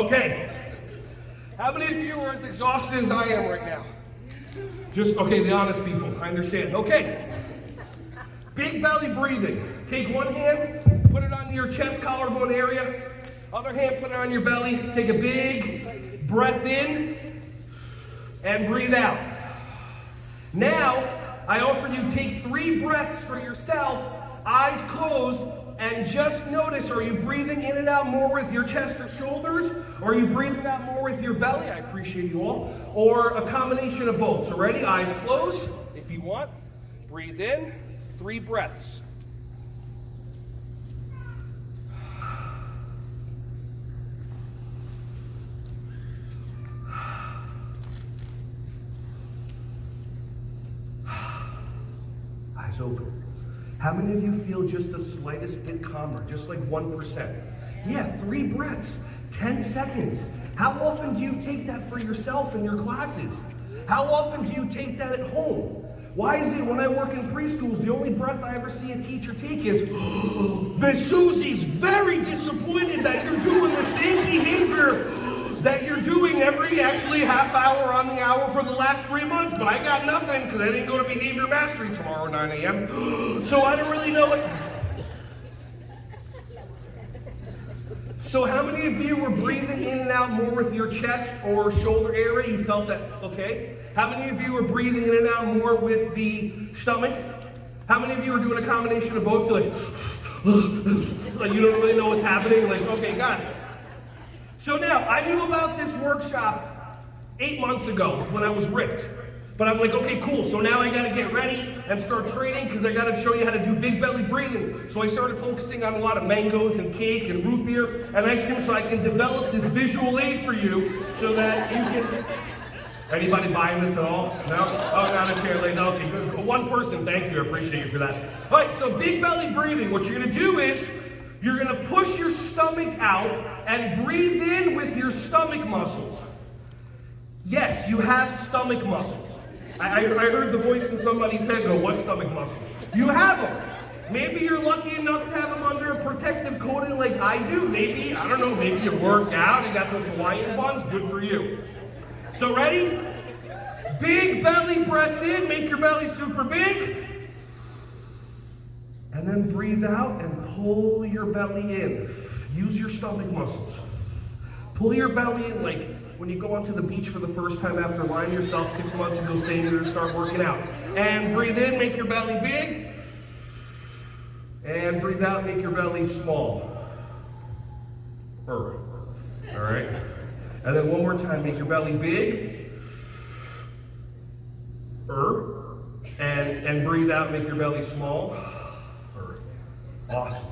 Okay. How many of you are as exhausted as I am right now? Just, okay, the honest people, I understand. Okay. Big belly breathing. Take one hand, put it on your chest, collarbone area. Other hand, put it on your belly. Take a big breath in and breathe out. Now, I offer you take 3 breaths for yourself, eyes closed, and just notice, are you breathing in and out more with your chest or shoulders? Or are you breathing out more with your belly? I appreciate you all. Or a combination of both. So ready? Eyes closed. If you want, breathe in. 3 breaths. Eyes open. How many of you feel just the slightest bit calmer, just like 1%? Yeah, 3 breaths, 10 seconds. How often do you take that for yourself in your classes? How often do you take that at home? Why is it when I work in preschools, the only breath I ever see a teacher take is, Miss Susie's very disappointed that you're doing the same behavior that you're doing every actually half hour on the hour for the last 3 months, but I got nothing because I didn't go to behavior mastery tomorrow at 9 a.m. So I don't really know what. So how many of you were breathing in and out more with your chest or shoulder area? You felt that, okay. How many of you were breathing in and out more with the stomach? How many of you are doing a combination of both? You're like you don't really know what's happening? Like, okay, got it. So now, I knew about this workshop 8 months ago when I was ripped. But I'm like, okay, cool. So now I got to get ready and start training because I got to show you how to do big belly breathing. So I started focusing on a lot of mangoes and cake and root beer and ice cream so I can develop this visual aid for you so that you can... Anybody buying this at all? No? Oh, not a chair lady. Okay, good. One person, thank you. I appreciate you for that. All right, so big belly breathing. What you're going to do is you're going to push your stomach out and breathe in with your stomach muscles. Yes, you have stomach muscles. I heard the voice in somebody's head go, what stomach muscles? You have them. Maybe you're lucky enough to have them under a protective coating like I do. Maybe, I don't know, maybe you worked out, you got those Hawaiian buns, good for you. So ready? Big belly breath in, make your belly super big. And then breathe out and pull your belly in. Use your stomach muscles. Pull your belly in like when you go onto the beach for the first time after lying yourself 6 months ago saying you're going to start working out. And breathe in, make your belly big. And breathe out, make your belly small. All right? And then one more time, make your belly big. And breathe out, make your belly small. Awesome.